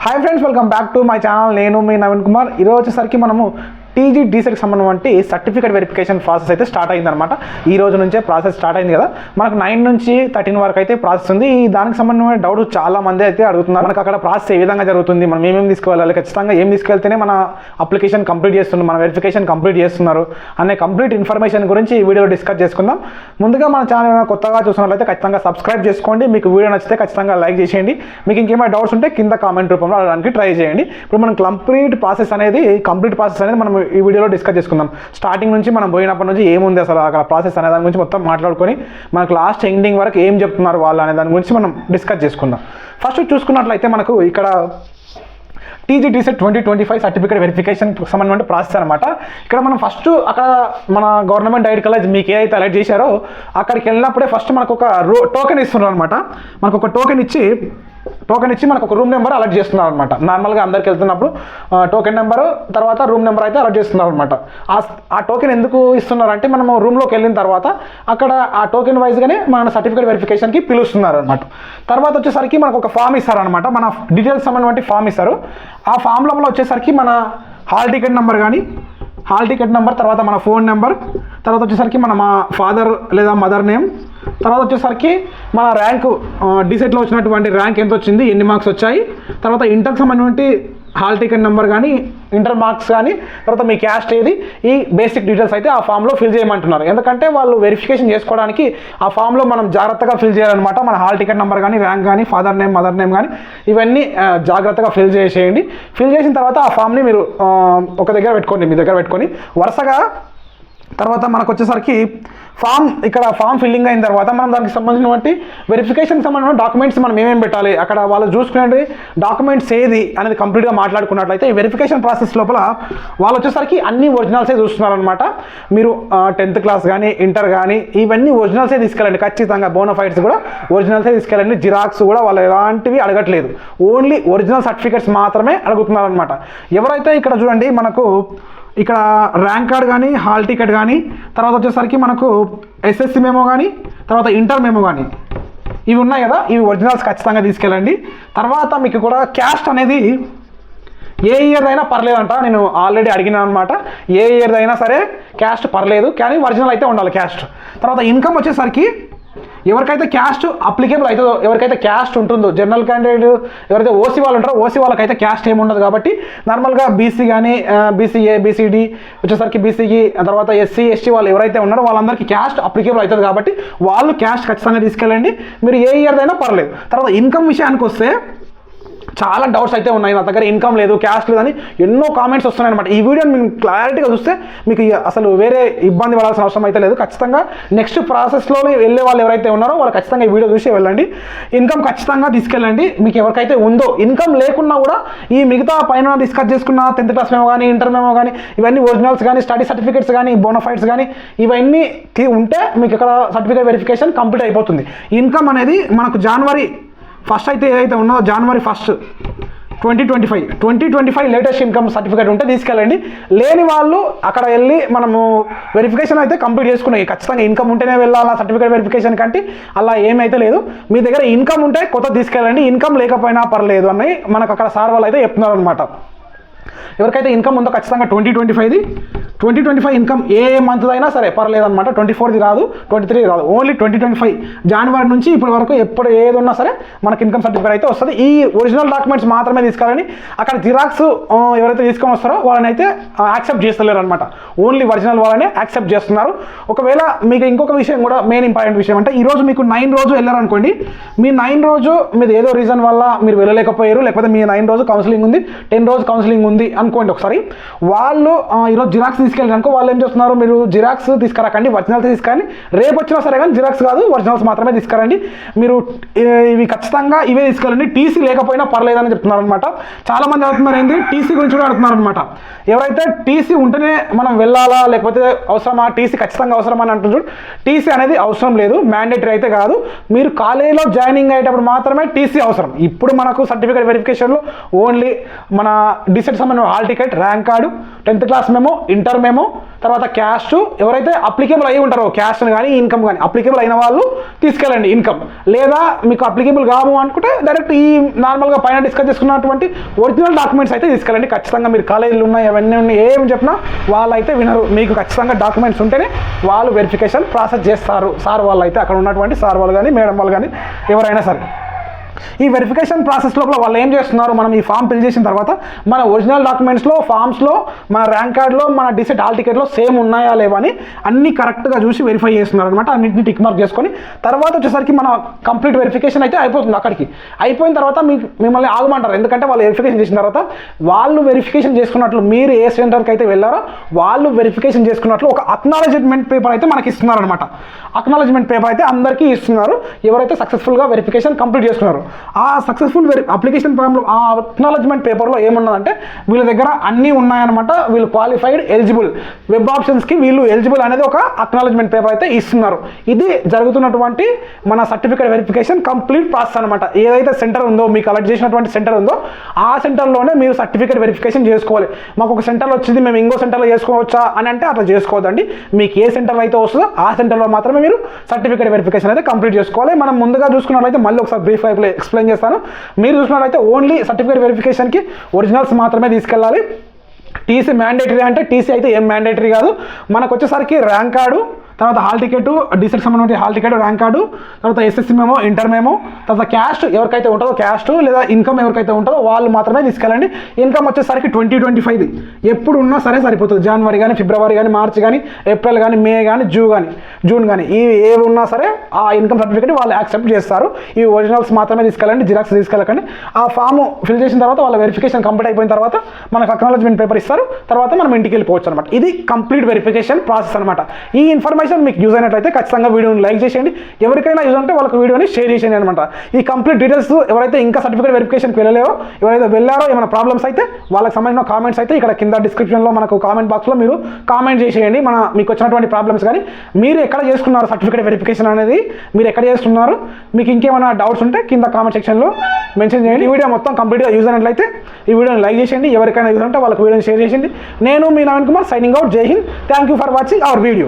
Hi friends, welcome back to my channel. నేను మీ నవీన్ కుమార్. ఈరోజు వచ్చేసరికి మనము టీజీ డీసెట్కి సంబంధించి సర్టిఫికేట్ వెరిఫికేషన్ ప్రాసెస్ అయితే స్టార్ట్ అయిందనమాట. ఈ రోజు నుంచే ప్రాసెస్ స్టార్ట్ అయింది కదా. మనకు 9 నుంచి 13 వరకు అయితే ప్రాసెస్ ఉంది. దానికి సంబంధించిన డౌట్ చాలా మంది అయితే అడుగుతున్నారు. మనకు అక్కడ ప్రాసెస్ ఏ విధంగా జరుగుతుంది, మనం ఏమేమి తీసుకువెళ్ళాలి, ఖచ్చితంగా ఏం తీసుకెళ్తేనే మన అప్లికేషన్ కంప్లీట్ చేస్తున్నారు, మన వెరిఫికేషన్ కంప్లీట్ చేస్తున్నారు అనే కంప్లీట్ ఇన్ఫర్మేషన్ గురించి ఈ వీడియోలో డిస్కస్ చేసుకుందాం. ముందుగా మన ఛానల్ కొత్తగా చూసినట్లయితే ఖచ్చితంగా సబ్స్క్రైబ్ చేసుకోండి. మీకు వీడియో నచ్చితే ఖచ్చితంగా లైక్ చేసేయండి. మీకు ఇంకేమైనా డౌట్స్ ఉంటే కింద కామెంట్ రూపంలో అడగడానికి ట్రై చేయండి. ఇప్పుడు మనం కంప్లీట్ ప్రాసెస్ అనేది మనం ఈ వీడియోలో డిస్కస్ చేసుకుందాం. స్టార్టింగ్ నుంచి మనం పోయినప్పటి నుంచి ఏముంది అసలు అక్కడ ప్రాసెస్ అనే దాని గురించి మొత్తం మాట్లాడుకొని మనకు లాస్ట్ ఎండింగ్ వరకు ఏం చెప్తున్నారు వాళ్ళు అనే దాని గురించి మనం డిస్కస్ చేసుకుందాం. ఫస్ట్ చూసుకున్నట్లయితే మనకు ఇక్కడ టీజీ డీసెట్ 2025 సర్టిఫికేట్ వెరిఫికేషన్ సంబంధించిన ప్రాసెస్ అనమాట. ఇక్కడ మనం ఫస్ట్ అక్కడ మన గవర్నమెంట్ డైరెక్ట్ కాలేజ్ మీకు ఏదైతే అలర్ట్ చేశారో అక్కడికి వెళ్ళినప్పుడే ఫస్ట్ మనకు ఒక టోకెన్ ఇస్తున్నారు అనమాట. మనకు ఒక టోకెన్ ఇచ్చి మనకు ఒక రూమ్ నెంబర్ అలర్ట్ చేస్తున్నారు అనమాట. నార్మల్గా అందరికి వెళ్తున్నప్పుడు టోకెన్ నెంబర్ తర్వాత రూమ్ నెంబర్ అయితే అలర్ట్ చేస్తున్నారు అనమాట. ఆ టోకెన్ ఎందుకు ఇస్తున్నారంటే మనము రూమ్లోకి వెళ్ళిన తర్వాత అక్కడ ఆ టోకెన్ వైజ్గానే మన సర్టిఫికేట్ వెరిఫికేషన్కి పిలుస్తున్నారు అనమాట. తర్వాత వచ్చేసరికి మనకు ఒక ఫామ్ ఇస్తారనమాట. మన డీటెయిల్స్ సంబంధించిన ఫామ్ ఇస్తారు. ఆ ఫామ్లో వచ్చేసరికి మన హాల్ టికెట్ నెంబర్ తర్వాత మన ఫోన్ నెంబర్, తర్వాత వచ్చేసరికి మన ఫాదర్ లేదా మదర్ నేమ్, తర్వాత వచ్చేసరికి మన ర్యాంకు డీసెట్లో వచ్చినటువంటి ర్యాంక్ ఎంత వచ్చింది, ఎన్ని మార్క్స్ వచ్చాయి, తర్వాత ఇంటర్కి సంబంధించి హాల్ టికెట్ నెంబర్ కానీ ఇంటర్ మార్క్స్ కానీ, తర్వాత మీ క్యాస్ట్ ఏది, ఈ బేసిక్ డీటెయిల్స్ అయితే ఆ ఫామ్లో ఫిల్ చేయమంటున్నారు. ఎందుకంటే వాళ్ళు వెరిఫికేషన్ చేసుకోవడానికి ఆ ఫామ్లో మనం జాగ్రత్తగా ఫిల్ చేయాలన్నమాట. మన హాల్ టికెట్ నెంబర్ కానీ ర్యాంక్ కానీ ఫాదర్ నేమ్ మదర్ నేమ్ కానీ ఇవన్నీ జాగ్రత్తగా ఫిల్ చేసేయండి. ఫిల్ చేసిన తర్వాత ఆ ఫామ్ని మీరు ఒక దగ్గర పెట్టుకోండి, మీ దగ్గర పెట్టుకొని వరుసగా తర్వాత మనకు వచ్చేసరికి ఇక్కడ ఫామ్ ఫిల్లింగ్ అయిన తర్వాత మనం దానికి సంబంధించినటువంటి వెరిఫికేషన్కి సంబంధించిన డాక్యుమెంట్స్ మనం ఏమేమి పెట్టాలి, అక్కడ వాళ్ళు చూసుకునే డాక్యుమెంట్స్ ఏది అనేది కంప్లీట్గా మాట్లాడుకున్నట్లయితే ఈ వెరిఫికేషన్ ప్రాసెస్ లోపల వాళ్ళు వచ్చేసరికి అన్ని ఒరిజినల్సే చూస్తున్నారనమాట. మీరు 10th క్లాస్ కానీ ఇంటర్ కానీ ఇవన్నీ ఒరిజినల్సే తీసుకెళ్ళండి. ఖచ్చితంగా బోనఫైడ్స్ కూడా ఒరిజినల్సే తీసుకెళ్ళండి. జిరాక్స్ కూడా వాళ్ళు ఎలాంటివి అడగట్లేదు, ఓన్లీ ఒరిజినల్ సర్టిఫికేట్స్ మాత్రమే అడుగుతున్నారనమాట. ఎవరైతే ఇక్కడ చూడండి మనకు ఇక్కడ ర్యాంక్ కార్డ్ కానీ హాల్ టికెట్ కానీ తర్వాత వచ్చేసరికి మనకు ఎస్ఎస్సి మెమో కానీ తర్వాత ఇంటర్ మెమో కానీ ఇవి ఉన్నాయి కదా, ఇవి ఒరిజినల్స్ ఖచ్చితంగా తీసుకెళ్ళండి. తర్వాత మీకు కూడా క్యాస్ట్ అనేది ఏ ఇయర్ అయినా పర్లేదంట. నేను ఆల్రెడీ అడిగినా అనమాట. ఏ ఇయర్ అయినా సరే క్యాస్ట్ పర్లేదు, కానీ ఒరిజినల్ అయితే ఉండాలి క్యాస్ట్. తర్వాత ఇన్కమ్ వచ్చేసరికి ఎవరికైతే క్యాస్ట్ అప్లికేబుల్ అవుతుందో, ఎవరికైతే క్యాస్ట్ ఉంటుందో, జనరల్ క్యాండిడేట్ ఎవరైతే ఓసీ వాళ్ళు ఉంటారో ఓసీ వాళ్ళకైతే క్యాస్ట్ ఏమి ఉండదు. కాబట్టి నార్మల్గా బీసీ కానీ బీసీఏ బీసీడీ వచ్చేసరికి బీసీకి తర్వాత ఎస్సీ ఎస్టీ వాళ్ళు ఎవరైతే ఉన్నారో వాళ్ళందరికీ క్యాస్ట్ అప్లికేబుల్ అవుతుంది. కాబట్టి వాళ్ళు క్యాస్ట్ ఖచ్చితంగా తీసుకెళ్ళండి. మీరు ఏ ఇయర్ అయినా పర్లేదు. తర్వాత ఇన్కమ్ విషయానికి వస్తే చాలా డౌట్స్ అయితే ఉన్నాయి. నా దగ్గర ఇన్కమ్ లేదు, క్యాస్ట్ లేదని ఎన్నో కామెంట్స్ వస్తున్నాయి అనమాట. ఈ వీడియోని మీరు క్లారిటీగా చూస్తే మీకు అసలు వేరే ఇబ్బంది పడాల్సిన అవసరం అయితే లేదు. ఖచ్చితంగా నెక్స్ట్ ప్రాసెస్లోనే వెళ్ళే వాళ్ళు ఎవరైతే ఉన్నారో వాళ్ళు ఖచ్చితంగా ఈ వీడియో చూసి వెళ్ళండి. ఇన్కమ్ ఖచ్చితంగా తీసుకెళ్ళండి. మీకు ఎవరికైతే ఉందో, ఇన్కమ్ లేకున్నా కూడా ఈ మిగతా పైన డిస్కస్ చేసుకున్న 10th క్లాస్ మెమో కానీ ఇంటర్ మెమో కానీ ఇవన్నీ ఒరిజినల్స్ కానీ స్టడీ సర్టిఫికేట్స్ కానీ బోనఫైడ్స్ కానీ ఇవన్నీ ఉంటే మీకు ఇక్కడ సర్టిఫికేట్ వెరిఫికేషన్ కంప్లీట్ అయిపోతుంది. ఇన్కమ్ అనేది మనకు January 1st అయితే ఏదైతే ఉన్నదో January 1st 2025 latest income certificate ఉంటే తీసుకెళ్ళండి. లేని వాళ్ళు అక్కడ వెళ్ళి మనము వెరిఫికేషన్ అయితే కంప్లీట్ చేసుకున్నాయి. ఖచ్చితంగా ఇన్కమ్ ఉంటేనే వెళ్ళాలా సర్టిఫికేట్ వెరిఫికేషన్ కంటే అలా ఏమైతే లేదు. మీ దగ్గర ఇన్కమ్ ఉంటే కొత్త తీసుకెళ్ళండి, ఇన్కమ్ లేకపోయినా పర్లేదు అని మనకు అక్కడ సార్ వాళ్ళు అయితే చెప్తున్నారు అనమాట. ఎవరికైతే ఇన్కమ్ ఉందో ఖచ్చితంగా 2025 ఇన్కమ్ ఏ మంత్ అయినా సరే పర్లేదు అనమాట. 24ది రాదు, 23 రాదు, ఓన్లీ 2025 జనవరి నుంచి ఇప్పటి వరకు ఎప్పుడు ఏది ఉన్నా సరే మనకి ఇన్కమ్ సర్టిఫికేట్ అయితే వస్తుంది. ఈ ఒరిజినల్ డాక్యుమెంట్స్ మాత్రమే తీసుకెళ్ళండి. అక్కడ జిరాక్స్ ఎవరైతే తీసుకొని వస్తారో వాళ్ళని అయితే యాక్సెప్ట్ చేస్తలేరు అనమాట. ఓన్లీ ఒరిజినల్ వాళ్ళనే యాక్సెప్ట్ చేస్తున్నారు. ఒకవేళ మీకు ఇంకొక విషయం కూడా మెయిన్ ఇంపార్టెంట్ విషయం అంటే ఈరోజు మీకు 9 రోజు వెళ్ళారనుకోండి, మీ 9 రోజు మీరు ఏదో రీజన్ వల్ల మీరు వెళ్ళలేకపోయారు, లేకపోతే మీ 9 రోజు కౌన్సిలింగ్ ఉంది, 10 రోజు కౌన్సిలింగ్ ఉంది అనుకోండి. ఒకసారి వాళ్ళు ఈరోజు జిరాక్స్ తీసుకెళ్ళి అనుకో, వాళ్ళు ఏం చేస్తున్నారు, మీరు జిరాక్స్ తీసుకురాకండి, ఒరిజినల్స్ తీసుకురండి. రేపు వచ్చినా సరే కానీ జిరాక్స్ కాదు ఒరిజినల్స్ మాత్రమే తీసుకురండి. మీరు ఇవి ఖచ్చితంగా ఇవే తీసుకెళ్ళండి. టీసీ లేకపోయినా పర్లేదని చెప్తున్నారు అనమాట. చాలా మంది అడుగుతున్నారు ఏంటి, టీసీ గురించి కూడా అడుగుతున్నారు అనమాట. ఎవరైతే టీసీ ఉంటేనే మనం వెళ్ళాలా లేకపోతే అవసరమా, టీసీ ఖచ్చితంగా అవసరమా అని అంటున్నారు. టీసీ అనేది అవసరం లేదు, మ్యాండేటరీ అయితే కాదు. మీరు కాలేజీలో జాయినింగ్ అయ్యేటప్పుడు మాత్రమే టీసీ అవసరం. ఇప్పుడు మనకు సర్టిఫికేట్ వెరిఫికేషన్లో ఓన్లీ మన డీసెట్ సంబంధించిన hall ticket, rank card, 10th class memo, inter memo, తర్వాత క్యాస్ట్, ఎవరైతే అప్లికేబుల్ అయి ఉంటారో క్యాస్ట్ కానీ ఇన్కమ్ కానీ అప్లికేబుల్ అయిన వాళ్ళు తీసుకెళ్ళండి ఇన్కమ్. లేదా మీకు అప్లికేబుల్ కాము అనుకుంటే డైరెక్ట్ ఈ నార్మల్గా పైన డిస్కస్ చేసుకున్నటువంటి ఒరిజినల్ డాక్యుమెంట్స్ అయితే తీసుకెళ్ళండి. ఖచ్చితంగా మీరు కాలేజీలు ఉన్నాయి అవన్నీ ఉన్నాయి ఏం చెప్పినా వాళ్ళైతే వినరు. మీకు ఖచ్చితంగా డాక్యుమెంట్స్ ఉంటేనే వాళ్ళు వెరిఫికేషన్ ప్రాసెస్ చేస్తారు. సార్ వాళ్ళు అయితే అక్కడ ఉన్నటువంటి సార్ వాళ్ళు కానీ మేడం వాళ్ళు కానీ ఎవరైనా సరే. ఈ వెరిఫికేషన్ ప్రాసెస్ లోపల వాళ్ళు ఏం చేస్తున్నారు, మనం ఈ ఫామ్ ఫిల్ చేసిన తర్వాత మన ఒరిజినల్ డాక్యుమెంట్స్లో, ఫామ్స్లో, మన ర్యాంక్ కార్డులో, మన డిసెట్ హాల్ టికెట్లో సేమ్ ఉన్నాయా లేవా అని అన్ని కరెక్ట్గా చూసి వెరిఫై చేస్తున్నారు అనమాట. అన్నింటిని టిక్ మార్క్ చేసుకొని తర్వాత వచ్చేసరికి మన కంప్లీట్ వెరిఫికేషన్ అయితే అయిపోతుంది. అక్కడికి అయిపోయిన తర్వాత మిమ్మల్ని ఆగమంటారు. ఎందుకంటే వాళ్ళు వెరిఫికేషన్ చేసిన తర్వాత వాళ్ళు వెరిఫికేషన్ చేసుకున్నట్లు మీరు ఏ సెంటర్కి అయితే వెళ్ళారో వాళ్ళు వెరిఫికేషన్ చేసుకున్నట్లు ఒక అక్నాలెడ్జ్మెంట్ పేపర్ అయితే మనకి ఇస్తున్నారు అనమాట. అక్నాలెడ్జ్మెంట్ పేపర్ అయితే అందరికీ ఇస్తున్నారు ఎవరైతే సక్సెస్ఫుల్గా వెరిఫికేషన్ కంప్లీట్ చేసుకున్నారు. ఆ సక్సెస్ఫుల్ అప్లికేషన్ ఫామ్లో ఆ అక్నాలెడ్జ్మెంట్ పేపర్లో ఏమున్నదంటే వీళ్ళ దగ్గర అన్నీ ఉన్నాయన్నమాట. వీళ్ళు క్వాలిఫైడ్, ఎలిజిబుల్, వెబ్ ఆప్షన్స్కి వీళ్ళు ఎలిజిబుల్ అనేది ఒక అక్నాలెడ్జ్మెంట్ పేపర్ అయితే ఇస్తున్నారు. ఇది జరుగుతున్నటువంటి మన సర్టిఫికేట్ వెరిఫికేషన్ కంప్లీట్ ప్రాసెస్ అనమాట. ఏదైతే సెంటర్ ఉందో మీకు అలర్ట్ చేసినటువంటి సెంటర్ ఉందో ఆ సెంటర్లోనే మీరు సర్టిఫికేట్ వెరిఫికేషన్ చేసుకోవాలి. మాకు ఒక సెంటర్లో వచ్చింది మేము ఇంకో సెంటర్లో చేసుకోవచ్చా అని అంటే అట్లా చేసుకోవద్దండి. మీకు ఏ సెంటర్లో అయితే వస్తుందో ఆ సెంటర్లో మాత్రమే మీరు సర్టిఫికేట్ వెరిఫికేషన్ అయితే కంప్లీట్ చేసుకోవాలి. మనం ముందుగా చూసుకున్నట్లయితే మళ్ళీ ఒకసారి బ్రీఫ్ ఎక్స్ప్లెయిన్ చేస్తాను. మీరు చూసినట్లయితే ఓన్లీ సర్టిఫికేట్ వెరిఫికేషన్కి ఒరిజినల్స్ మాత్రమే తీసుకెళ్ళాలి. టీసీ మ్యాండేటరీ అంటే టీసీ అయితే ఏం మ్యాండేటరీ కాదు. మనకు వచ్చేసరికి ర్యాంక్ కార్డు, తర్వాత హాల్ టికెట్, డిసెట్ సంబంధించిన హాల్ టికెట్, ర్యాంక్ కార్డు, తర్వాత ఎస్ఎస్సి మెమో, ఇంటర్ మెమో, తర్వాత క్యాస్ట్ ఎవరికైతే ఉంటుందో క్యాస్ట్ లేదా ఇన్కమ్ ఎవరికైతే ఉంటుందో వాళ్ళు మాత్రమే తీసుకెళ్ళండి. ఇన్కమ్ వచ్చేసరికి 2025 ఎప్పుడు ఉన్నా సరే సరిపోతుంది. జనవరి కానీ, ఫిబ్రవరి కానీ, మార్చి కానీ, ఏప్రిల్ కానీ, మే కానీ, జూన్ కానీ ఇవి ఏవి ఉన్నా సరే ఆ ఇన్కమ్ సర్టిఫికేట్ వాళ్ళు యాక్సెప్ట్ చేస్తారు. ఈ ఒరిజినల్స్ మాత్రమే తీసుకెళ్ళండి, జిరాక్స్ తీసుకెళ్ళకండి. ఆ ఫామ్ ఫిల్ చేసిన తర్వాత వాళ్ళ వెరిఫికేషన్ కంప్లీట్ అయిపోయిన తర్వాత మనకు అక్నాలెడ్జ్మెంట్ పేపర్ ఇస్తారు. తర్వాత మనం ఇంటికి వెళ్ళిపోవచ్చు అనమాట. ఇది కంప్లీట్ వెరిఫికేషన్ ప్రాసెస్ అనమాట. ఈ ఇన్ఫర్మేషన్ మీకు యూజ్ అయినట్లయితే ఖచ్చితంగా వీడియోని లైక్ చేసేయండి. ఎవరికైనా యూజ్ ఉంటే వాళ్ళకి వీడియోని షేర్ చేసేయండి అనమాట. ఈ కంప్లీట్ డీటెయిల్స్ ఎవరైతే ఇంకా సర్టిఫికేట్ వెరిఫికేషన్కి వెళ్ళలేవో, ఎవరైతే వెళ్ళారో ఏమైనా ప్రాబ్లమ్స్ అయితే వాళ్ళకి సంబంధించిన కామెంట్స్ అయితే ఇక్కడ కింద డిస్క్రిప్షన్లో మనకు కామెంట్ బాక్స్లో మీరు కామెంట్ చేసేయండి. మీకు వచ్చినటువంటి ప్రాబ్లమ్స్ కానీ మీరు ఎక్కడ చేసుకున్నారు సర్టిఫికేట్ వెరిఫికేషన్ అనేది మీరు ఎక్కడ చేస్తున్నారు, మీకు ఇంకేమైనా డౌట్స్ ఉంటే కింద కామెంట్ సెక్షన్లో మెన్షన్ చేయండి. ఈ వీడియో మొత్తం కంప్లీట్గా యూజ్ అయినట్లయితే ఈ వీడియోని లైక్ చేసేయండి. ఎవరికైనా యూజ్ ఉంటే వాళ్ళకి వీడియోని షేర్ చేసేయండి. నేను మీ నవీన్ కుమార్ సైనింగ్ అవుట్. జై Hind. Thank you for watching our video.